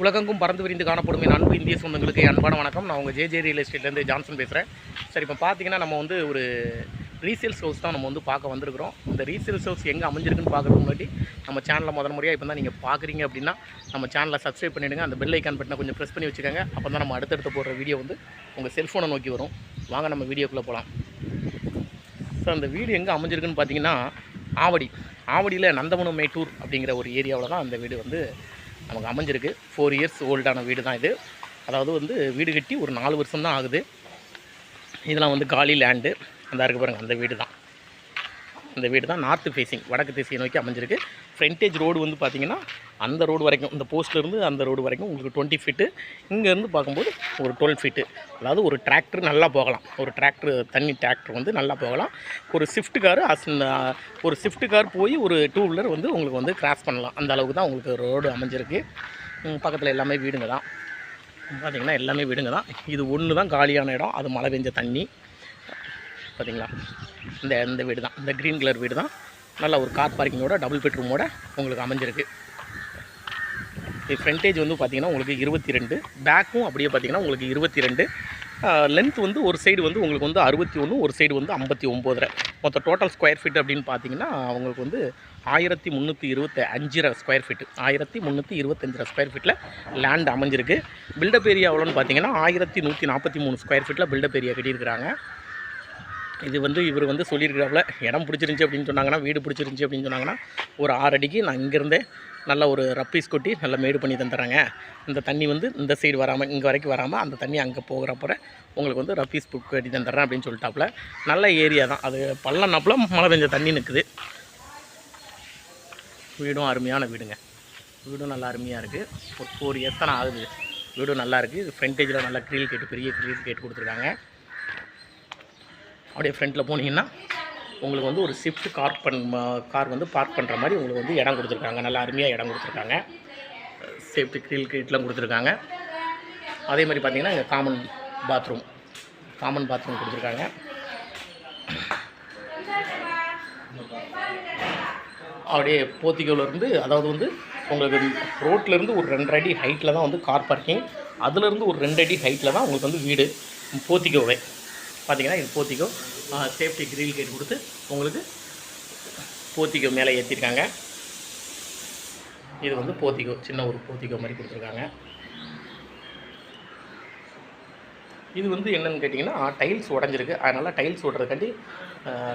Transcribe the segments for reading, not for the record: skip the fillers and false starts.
உலகெங்கும் பறந்து விரிந்து காணப்படும் என் அன்பு இந்திய சொந்தங்களுக்கு அன்பான வணக்கம். நான் உங்கள் ஜே ரியல் எஸ்டேட்லேருந்து ஜான்சன் பேசுகிறேன். சரி, இப்போ பார்த்தீங்கன்னா நம்ம வந்து ஒரு ரீசேல்ஸ் ஹவுஸ் தான் நம்ம வந்து பார்க்க வந்திருக்கிறோம். இந்த ரீசேல்ஸ் ஹவுஸ் எங்கே அமைஞ்சிருக்குன்னு பார்க்குறதுக்கு முன்னாடி நம்ம சேனலில் முதல் முறையாக இப்போ தான் நீங்கள் பார்க்குறீங்க அப்படின்னா நம்ம சேனலை சப்ஸ்கிரைப் பண்ணிவிடுங்க. அந்த பெல் ஐக்கான் பட்டனை கொஞ்சம் ப்ரெஸ் பண்ணி வச்சுக்கோங்க. அப்போ தான் நம்ம அடுத்தடுத்து போடுற வீடியோ வந்து உங்கள் செல்ஃபோனை நோக்கி வரும். வாங்க நம்ம வீடியோக்குள்ளே போகலாம். ஸோ அந்த வீடு எங்கே அமைஞ்சிருக்குன்னு பார்த்தீங்கன்னா ஆவடியில் நந்தவனம் மேட்டூர் அப்படிங்கிற ஒரு ஏரியாவில் தான் அந்த வீடு வந்து நமக்கு அமைஞ்சிருக்கு. 4 இயர்ஸ் ஓல்டான வீடு தான் இது. அதாவது வந்து வீடு கட்டி ஒரு 4 வருஷம் தான் ஆகுது. இதெல்லாம் வந்து காலி லேண்டு. அந்த இருக்குது பாருங்கள், அந்த வீடு தான். இந்த வீடு தான் நார்த்து ஃபேஸிங், வடக்கு திசையை நோக்கி அமைஞ்சிருக்கு. ஃப்ரண்டேஜ் ரோடு வந்து பார்த்திங்கன்னா அந்த ரோடு வரைக்கும், இந்த போஸ்ட்லேருந்து அந்த ரோடு வரைக்கும் உங்களுக்கு 20 ஃபீட்டு. இங்கேருந்து பார்க்கும்போது ஒரு 12 ஃபீட்டு. அதாவது ஒரு டிராக்டர் நல்லா போகலாம். ஒரு தண்ணி டிராக்டர் வந்து நல்லா போகலாம். ஒரு ஸ்விஃப்ட் கார் போய் ஒரு 2 வீலர் வந்து உங்களுக்கு வந்து கிராஸ் பண்ணலாம். அந்த அளவுக்கு தான் உங்களுக்கு ரோடு அமைஞ்சிருக்கு. பக்கத்தில் எல்லாமே வீடுங்க தான். பார்த்திங்கன்னா எல்லாமே வீடுங்க தான். இது ஒன்று தான் காலியான இடம். அது மழை பெஞ்ச தண்ணி. பார்த்திங்களா, இந்த வீடு தான், இந்த க்ரீன் கலர் வீடு தான். நல்ல ஒரு கார் பார்க்கிங்கோட டபுள் பெட்ரூமோட உங்களுக்கு அமைஞ்சிருக்கு. இது ஃப்ரண்டேஜ் வந்து பார்த்திங்கன்னா உங்களுக்கு 22, பேக்கும் அப்படியே பார்த்திங்கன்னா உங்களுக்கு 22. லென்த் வந்து ஒரு சைடு வந்து உங்களுக்கு வந்து 61, ஒரு சைடு வந்து 59. மொத்தம் டோட்டல் ஸ்கொயர் ஃபீட் அப்படின்னு பார்த்தீங்கன்னா அவங்களுக்கு வந்து 1325 ஸ்கொயர் ஃபீட்டு, 1325 ஸ்கொயர் ஃபீட்டில் லேண்ட் அமைஞ்சிருக்கு. பில்டப் ஏரியா எவ்வளோன்னு பார்த்தீங்கன்னா 1143 ஸ்கொயர் ஃபீட்டில் பில்டப் ஏரியா கட்டியிருக்கிறாங்க. இது வந்து இவர் வந்து சொல்லியிருக்கிறாப்புல, இடம் பிடிச்சிருந்துச்சி அப்படின்னு சொன்னாங்கன்னா, வீடு பிடிச்சிருந்துச்சி அப்படின்னு சொன்னாங்கன்னா ஒரு 6 அடிக்கு நான் இங்கேருந்தே நல்ல ஒரு ரப்பீஸ் கொட்டி நல்லா மேடு பண்ணி தந்துடுறாங்க. இந்த தண்ணி வந்து இந்த சைடு வராமல் இங்கே வரைக்கும் வராமல் அந்த தண்ணி அங்கே போகிறப்பற உங்களுக்கு வந்து ரப்பீஸ் புக் கட்டி தந்துடுறேன் அப்படின்னு சொல்லிட்டாப்புல. நல்ல ஏரியா தான் அது. பள்ளம்னாப்புல மழை பெஞ்ச தண்ணி நிற்குது. வீடும் அருமையான வீடுங்க. வீடும் நல்லா அருமையாக இருக்குது. ஒரு 4 இயர்ஸ் தான் ஆகுது. வீடும் நல்லா இருக்குது. ஃப்ரண்டேஜில் நல்லா க்ரீல் கேட்டு, பெரிய க்ரீல் கேட்டு கொடுத்துருக்காங்க. அப்படியே ஃப்ரண்ட்டில் போனீங்கன்னா உங்களுக்கு வந்து ஒரு ஸ்விஃப்ட் கார் வந்து பார்க் பண்ணுற மாதிரி உங்களுக்கு வந்து இடம் கொடுத்துருக்காங்க. நல்லா அருமையாக இடம் கொடுத்துருக்காங்க. சேஃப்டி க்ரீல் கேட்லாம் கொடுத்துருக்காங்க. அதே மாதிரி பார்த்திங்கன்னா இங்கே காமன் பாத்ரூம் கொடுத்துருக்காங்க. அப்படியே போத்திக்கோவிலேருந்து, அதாவது வந்து உங்களுக்கு ரோட்லேருந்து ஒரு 2 அடி ஹைட்டில் தான் வந்து கார் பார்க்கிங். அதுலேருந்து ஒரு 2 அடி ஹைட்டில் தான் உங்களுக்கு வந்து வீடு. போத்திக்கோவே பார்த்திங்கன்னா இது போத்திக்கோ. சேஃப்டி கிரில் கேட் கொடுத்து உங்களுக்கு போத்திக்கோ மேலே ஏற்றிருக்காங்க. இது வந்து போத்திக்கோ, சின்ன ஒரு போத்திக்கோ மாதிரி கொடுத்துருக்காங்க. இது வந்து என்னென்னு கேட்டிங்கன்னா டைல்ஸ் உடஞ்சிருக்கு. அதனால் டைல்ஸ் ஓட்டுறதுக்காண்டி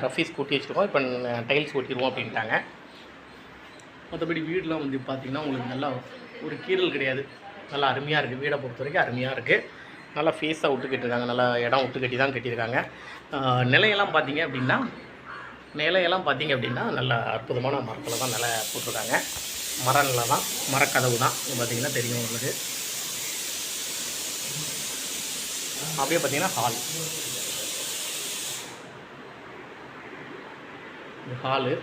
ரஃபீஸ் கூட்டி வச்சுருக்கோம். இப்போ டைல்ஸ் ஓட்டிடுவோம் அப்படின்ட்டாங்க. மற்றபடி வீடெலாம் வந்து பார்த்திங்கன்னா உங்களுக்கு நல்லா ஒரு கீறல் கிடையாது. நல்லா அருமையாக இருக்குது. வீடை பொறுத்த வரைக்கும் அருமையாக இருக்குது. நல்லா ஃபேஸாக விட்டு கட்டியிருக்காங்க. நல்லா இடம் விட்டு கட்டி தான் கட்டியிருக்காங்க. நிலையெல்லாம் பார்த்திங்க அப்படின்னா நல்லா அற்புதமான மரத்தில் தான் நிலை போட்டிருக்காங்க. மர நிலை தான், மரக்கதவு தான். பார்த்திங்கன்னா தெரியும் உங்களுக்கு. அப்படியே பார்த்திங்கன்னா ஹாலு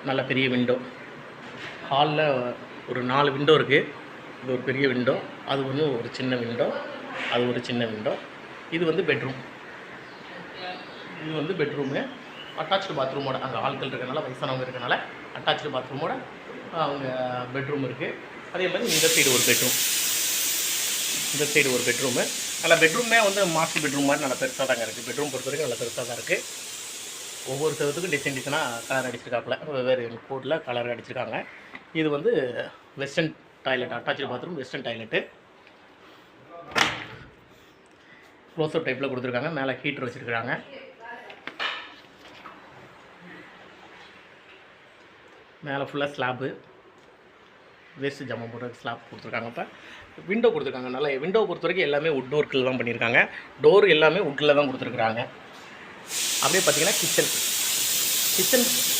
நல்ல பெரிய விண்டோ. ஹாலில் ஒரு 4 விண்டோ இருக்குது. இது ஒரு பெரிய விண்டோ, அது வந்து ஒரு சின்ன விண்டோ, அது ஒரு சின்ன விண்டோ. இது வந்து பெட்ரூம். இது வந்து பெட்ரூமு. அட்டாச்சு பாத்ரூமோட, அங்கே ஆட்கள் இருக்கிறனால, வயசானவங்க இருக்கிறனால அட்டாச்சு பாத்ரூமோட அவங்க பெட்ரூம் இருக்குது. அதே மாதிரி இந்த சைடு ஒரு பெட்ரூமு. நல்லா பெட்ரூமே வந்து மாஸ்டர் பெட்ரூம் மாதிரி நல்லா பெருசாக தாங்க இருக்குது. பெட்ரூம் பொறுத்த வரைக்கும் நல்லா பெருசாக தான் இருக்குது. ஒவ்வொரு செவத்துக்கும் டிசைனாக கலர் அடிச்சிருக்காப்புல, வெவ்வேறு கோட்டில் கலர் அடிச்சிருக்காங்க. இது வந்து western toilet, attach bathroom, western toilet. Close up டைப்பில் கொடுத்துருக்காங்க. மேலே ஹீட்டர் வச்சுருக்காங்க. மேலே ஃபுல்லாக ஸ்லாப்பு, வேஸ்ட்டு ஜாமான் போட்டு ஸ்லாப் கொடுத்துருக்காங்க. இப்போ விண்டோ கொடுத்துருக்காங்க. நல்லா விண்டோ பொறுத்த வரைக்கும் எல்லாமே உட் ஒர்க்கில் தான் பண்ணியிருக்காங்க. டோர் எல்லாமே உட்டில் தான் கொடுத்துருக்குறாங்க. அப்படியே பார்த்திங்கன்னா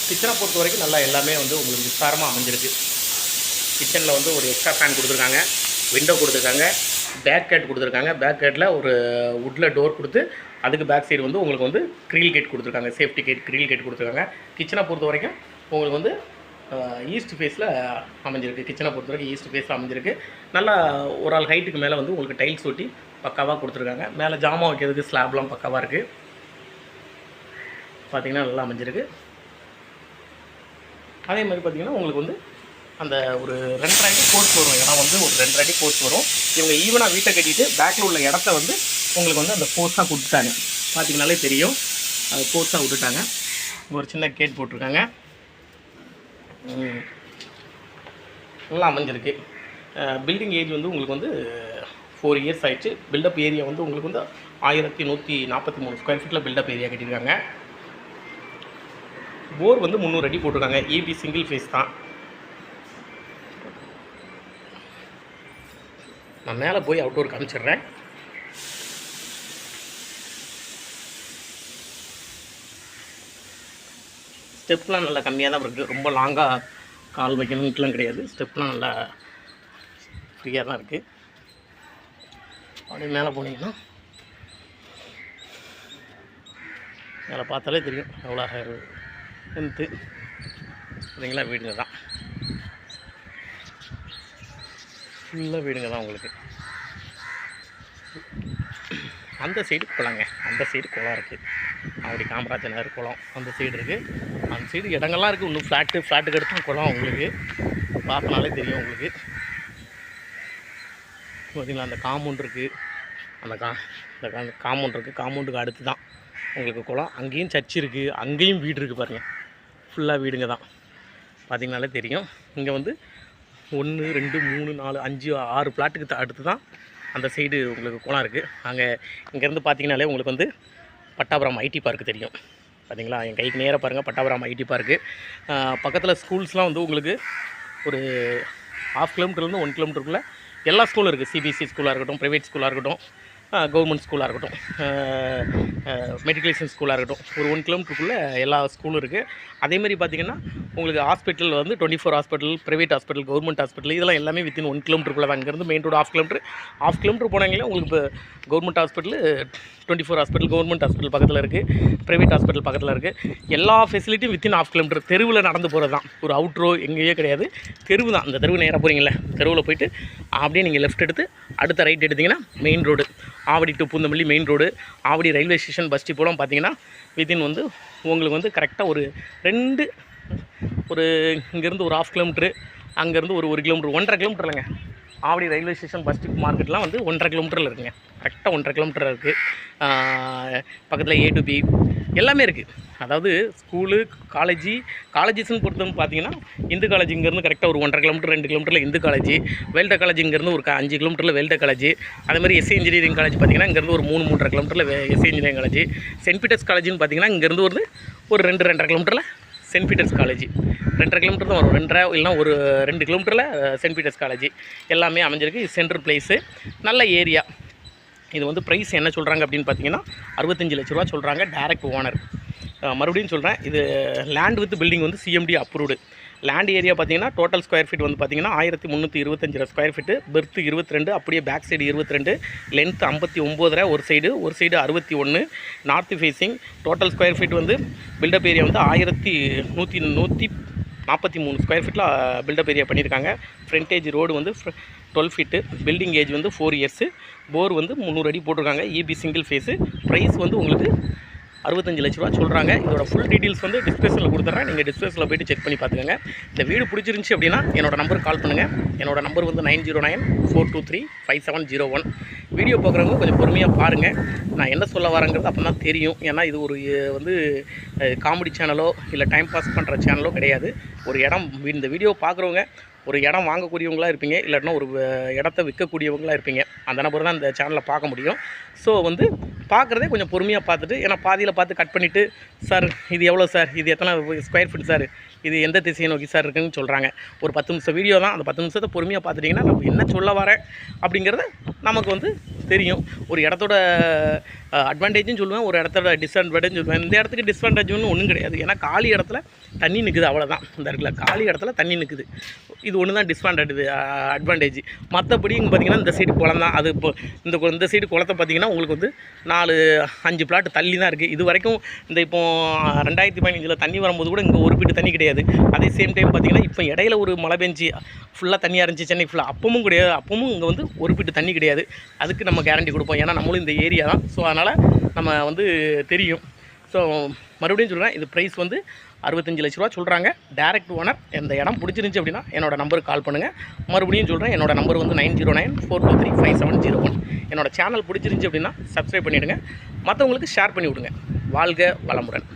கிச்சனை பொறுத்த வரைக்கும் நல்லா எல்லாமே வந்து உங்களுக்கு விஸ்தாரமாக அமைஞ்சிருக்கு. கிச்சனில் வந்து ஒரு எக்ஸ்ட்ரா ஃபேன் கொடுத்துருக்காங்க, விண்டோ கொடுத்துருக்காங்க, பேக் கேட் கொடுத்துருக்காங்க. பேக் கேட்டில் ஒரு வுட்டில் டோர் கொடுத்து அதுக்கு பேக் சைடு வந்து உங்களுக்கு வந்து க்ரீல் கேட் கொடுத்துருக்காங்க. சேஃப்டி கேட், க்ரீல் கேட் கொடுத்துருக்காங்க. கிச்சனை பொறுத்த வரைக்கும் உங்களுக்கு வந்து ஈஸ்ட் ஃபேஸில் அமைஞ்சிருக்கு. கிச்சனை பொறுத்த வரைக்கும் ஈஸ்ட் ஃபேஸில் அமைஞ்சிருக்கு. நல்லா ஒரு ஆள் ஹைட்டுக்கு மேலே வந்து உங்களுக்கு டைல்ஸ் ஒட்டி பக்காவாக கொடுத்துருக்காங்க. மேலே ஜாமான் வைக்கிறதுக்கு ஸ்லாப்லாம் பக்காவாக இருக்குது. பார்த்திங்கன்னா நல்லா அமைஞ்சிருக்கு. அதே மாதிரி பார்த்திங்கன்னா உங்களுக்கு வந்து அந்த ஒரு 2.5 அடி கோர்ஸ் வரும். இடம் வந்து ஒரு 2.5 அடி கோர்ஸ் வரும். இவங்க ஈவனாக வீட்டை கட்டிட்டு பேக்கில் உள்ள இடத்த வந்து உங்களுக்கு வந்து அந்த கோர்ஸாக கொடுத்துட்டாங்க. பார்த்திங்கனாலே தெரியும், அது கோர்ஸாக விட்டுட்டாங்க. ஒரு சின்ன கேட் போட்டிருக்காங்க. நல்லா அமைஞ்சிருக்கு. பில்டிங் ஏஜ் வந்து உங்களுக்கு வந்து 4 இயர்ஸ் ஆகிடுச்சு. பில்டப் ஏரியா வந்து உங்களுக்கு வந்து 1143 ஸ்கொயர் ஃபீட்டில் பில்டப் ஏரியா கட்டியிருக்காங்க. போர் வந்து 300 அடி போட்டிருக்காங்க. ஏபி சிங்கிள் ஃபேஸ் தான். நான் மேலே போய் அவுட்டோர் காமிச்சிடுறேன். ஸ்டெப்லாம் நல்லா கம்மியாக தான் இருக்குது. ரொம்ப லாங்காக கால் வைக்கணுன்ட்டுலாம் கிடையாது. ஸ்டெப்லாம் நல்லா ஃப்ரீயாக தான் இருக்குது. அப்படியே மேலே போனீங்கன்னா மேலே பார்த்தாலே தெரியும் எவ்வளோ லென்த்து. சரிங்களா, வீடுங்க தான், ஃபுல்லாக வீடுங்க தான் உங்களுக்கு. அந்த சைடு குளங்க, அந்த சைடு குளம் இருக்குது. அப்படி காமராஜர் நகர் குளம் அந்த சைடு இருக்குது. அந்த சைடு இடங்கள்லாம் இருக்குது. இன்னும் ஃப்ளாட்டுக்கு எடுத்து குளம் உங்களுக்கு பார்க்கனாலே தெரியும் உங்களுக்கு. பார்த்தீங்களா, அந்த காம்பவுண்ட் இருக்குது. அந்த காம்பவுண்ட் இருக்குது. காம்பவுண்டுக்கு அடுத்து தான் உங்களுக்கு குளம். அங்கேயும் சர்ச் இருக்குது, அங்கேயும் வீடு இருக்குது. பாருங்கள், ஃபுல்லாக வீடுங்க தான். பார்த்திங்கனாலே தெரியும். இங்கே வந்து 1 2 3 4 5 6 ஃப்ளாட்டுக்கு அடுத்து தான் அந்த சைடு உங்களுக்கு குளம் இருக்குது. அங்கே இங்கேருந்து பார்த்தீங்கனாலே உங்களுக்கு வந்து பட்டாபுரம் ஐடி பார்க்கு தெரியும். பார்த்தீங்களா, என் கைக்கு நேராக பாருங்கள், பட்டாபுரம் ஐடி பார்க்கு. பக்கத்தில் ஸ்கூல்ஸ்லாம் வந்து உங்களுக்கு ஒரு 1/2 கிலோமீட்டர்லேருந்து 1 கிலோமீட்டருக்குள்ளே எல்லா ஸ்கூலும் இருக்குது. சிபிஎஸ்சி ஸ்கூலாக இருக்கட்டும், ப்ரைவேட் ஸ்கூலாக இருக்கட்டும், கவர்மெண்ட் ஸ்கூலாக இருக்கட்டும், மெட்ரிகுலேஷன் ஸ்கூலாக இருக்கட்டும், ஒரு 1 கிலோமீட்டருக்குள்ளே எல்லா ஸ்கூலும் இருக்குது. அதேமாதிரி பார்த்திங்கன்னா உங்களுக்கு ஹாஸ்பிட்டல் வந்து 24 hospital, private hospital, government hospital, இதெல்லாம் எல்லாமே வித்தின் 1 கிலோமீட்டருக்குள்ளே தான். இங்கேருந்து மெயின் ரோடு 1/2 கிலோமீட்டர் போனாங்களே உங்களுக்கு இப்போ government hospital, 24 hospital, government hospital பக்கத்தில் இருக்குது, ப்ரைவேட் ஹாஸ்பிட்டல் பக்கத்தில் இருக்குது. எல்லா ஃபெசிலிட்டியும் வித்தின் 1/2 கிலோமீட்டர். தெருவில் நடந்து போகிறது தான், ஒரு அவுட்ரோ எங்கேயே கிடையாது. தெருவு தான். அந்த தெருவு நேராக போகிறீங்களே, தெருவில் போய்ட்டு அப்படியே நீங்கள் லெஃப்ட் எடுத்து அடுத்த ரைட் எடுத்திங்கன்னா main road, Avadi to Poonamallee main road, Avadi railway station, bus டிப்போலாம் பார்த்தீங்கன்னா வித்தின் வந்து உங்களுக்கு வந்து கரெக்டாக ஒரு இங்கேருந்து ஒரு 1/2 கிலோமீட்ரு, அங்கேருந்து ஒரு 1 கிலோமீட்டர், 1.5 கிலோமீட்டர் இல்லைங்க. ஆவடி ரயில்வே ஸ்டேஷன், பஸ் டிப், மார்க்கெட்லாம் வந்து 1.5 கிலோமீட்டரில் இருக்குங்க. கரெக்டாக 1.5 கிலோமீட்டர் இருக்குது. பக்கத்தில் A to B எல்லாமே இருக்குது. அதாவது ஸ்கூலு, காலேஜஸ்ன்னு பொறுத்தவரை பார்த்தீங்கன்னா இந்து காலேஜ் இங்கேருந்து கரெக்டாக ஒரு 1.5 கிலோமீட்டர் 2 கிலோமீட்டரில் இந்து காலேஜ், வேல்டா காலேஜ் இங்கேருந்து ஒரு 5 கிலோமீட்டரில் வேல்டா காலேஜ். அதேமாதிரி எஸ்ஏ இன்ஜினியரிங் காலேஜ் பார்த்தீங்கன்னா இங்கேருந்து ஒரு 3-3.5 கிலோமீட்டரில் SA engineering college. Saint Peter's காலேஜ்னு பார்த்தீங்கன்னா இங்கேருந்து ஒரு 2-2.5 கிலோமீட்டரில் சென்ட் பீட்டர்ஸ் காலேஜ். 2.5 கிலோமீட்டர் தான் வரும், 2.5 இல்லைனா ஒரு 2 கிலோமீட்டரில் சென்ட் பீட்டர்ஸ் காலேஜ். எல்லாமே அமைஞ்சிருக்கு. இது சென்ட்ரல் பிளேஸு, நல்ல ஏரியா. இது வந்து ப்ரைஸ் என்ன சொல்கிறாங்க அப்படின்னு பார்த்தீங்கன்னா 65 லட்ச ரூபா சொல்கிறாங்க. Direct owner. மறுபடியும் சொல்கிறேன், இது லேண்ட் வித் பில்டிங் வந்து சிஎம்டி அப்ரூவ்டு. லேண்ட் ஏரியா பார்த்தீங்கன்னா டோட்டல் ஸ்கொயர் ஃபீட் வந்து பார்த்தீங்கன்னா 1325 ஸ்கொயர் ஃபீட்டு, பெர்த்து 22, அப்படியே பேக் சைடு 22, லென்த் 59 ஒரு side 61, north facing. Total square feet வந்து பில்டப் ஏரியா வந்து 1143 ஸ்கொயர் ஃபீட்டில் பில்டப் ஏரியா பண்ணியிருக்காங்க. ஃப்ரண்டேஜ் ரோடு வந்து 12 ஃபீட்டு. பில்டிங் ஏஜ் வந்து 4 இயர்ஸு. போர் வந்து 300 அடி போட்டிருக்காங்க. AB single phase. ப்ரைஸ் வந்து உங்களுக்கு 65 லட்ச ரூபா சொல்கிறாங்க. இதோட ஃபுல் டீட்டெயில்ஸ் வந்து டிஸ்கிரிப்ஷனில் கொடுத்துட்றேன். நீங்கள் டிஸ்கிரிப்ஷனில் போய்ட்டு செக் பண்ணி பார்த்துக்கோங்க. இந்த வீடு பிடிச்சிருந்துச்சி அப்படின்னா என்னோடய நம்பருக்கு கால் பண்ணுங்கள். என்னோடய நம்பர் வந்து 9094235701. வீடியோ பார்க்குறவங்க கொஞ்சம் பொறுமையாக பாருங்கள். நான் என்ன சொல்ல வரேங்கிறது அப்போ தான் தெரியும். ஏன்னா இது ஒரு வந்து காமெடி சேனலோ இல்லை டைம் பாஸ் பண்ணுற சேனலோ கிடையாது. ஒரு இடம், இந்த வீடியோ பார்க்குறவங்க ஒரு இடம் வாங்கக்கூடியவங்களாக இருப்பீங்க, இல்லாட்டினா ஒரு இடத்த விற்கக்கூடியவங்களாக இருப்பீங்க. அந்த நபர் தான் இந்த சேனலில் பார்க்க முடியும். ஸோ வந்து பார்க்குறதே கொஞ்சம் பொறுமையாக பார்த்துட்டு, ஏன்னா பாதியில் பார்த்து கட் பண்ணிவிட்டு, சார் இது எவ்வளோ சார், இது எத்தனை ஸ்கொயர் ஃபீட் சார், இது எந்த திசையை நோக்கி சார் இருக்குன்னு சொல்கிறாங்க. ஒரு 10 நிமிஷம் வீடியோ தான். அந்த 10 நிமிஷத்தை பொறுமையாக பார்த்துட்டிங்கன்னா நம்ம என்ன சொல்ல வரேன் அப்படிங்கிறத நமக்கு வந்து தெரியும். ஒரு இடத்தோட அட்வான்டேஜும் சொல்லுவேன், ஒரு இடத்தோட டிஸ்அட்வான்டேஜ் சொல்லுவேன். இந்த இடத்துக்கு டிஸ்அட்வான்டேஜ்னு ஒன்றும் கிடையாது. ஏன்னா காலி இடத்துல தண்ணி நிற்குது, அவ்வளோதான். இந்த இடத்துல காலி இடத்துல தண்ணி நிற்குது, இது ஒன்று தான் அட்வான்டேஜ். மற்றபடி இங்கே பார்த்திங்கன்னா இந்த சைடு குளம் தான். அது இப்போ இந்த சைடு குளத்தை பார்த்திங்கன்னா உங்களுக்கு வந்து 4-5 பிளாட் தள்ளி தான் இருக்குது. இது வரைக்கும் இந்த இப்போ 2015 தண்ணி வரும்போது கூட இங்கே ஒரு பீட்டு தண்ணி கிடையாது. அதே சேம் டைம் பார்த்திங்கன்னா இப்போ இடையில ஒரு மழை பெஞ்சு ஃபுல்லாக தண்ணியாக இருந்துச்சு சென்னை ஃபுல்லாக, அப்பவும் கிடையாது. அப்பவும் இங்கே வந்து ஒரு பீட்டு தண்ணி கிடையாது. அதுக்கு நம்ம கேரண்டி கொடுப்போம். ஏன்னா நம்மளும் இந்த ஏரியா தான். ஸோ அதனால் நம்ம வந்து தெரியும். ஸோ மறுபடியும் சொல்கிறேன், இது ப்ரைஸ் வந்து 65 லட்ச ரூபா சொல்கிறாங்க. Direct owner. இந்த இடம் பிடிச்சிருந்துச்சி அப்படின்னா என்னோடய நம்பருக்கு கால் பண்ணுங்கள். மறுபடியும் சொல்கிறேன், என்னோடய நம்பர் வந்து 9094235701. என்னோடய சேனல் பிடிச்சிருந்துச்சி அப்படின்னா சப்ஸ்கிரைப் பண்ணிவிடுங்க. மற்றவங்களுக்கு ஷேர் பண்ணி விடுங்க. வாழ்க வளமுடன்.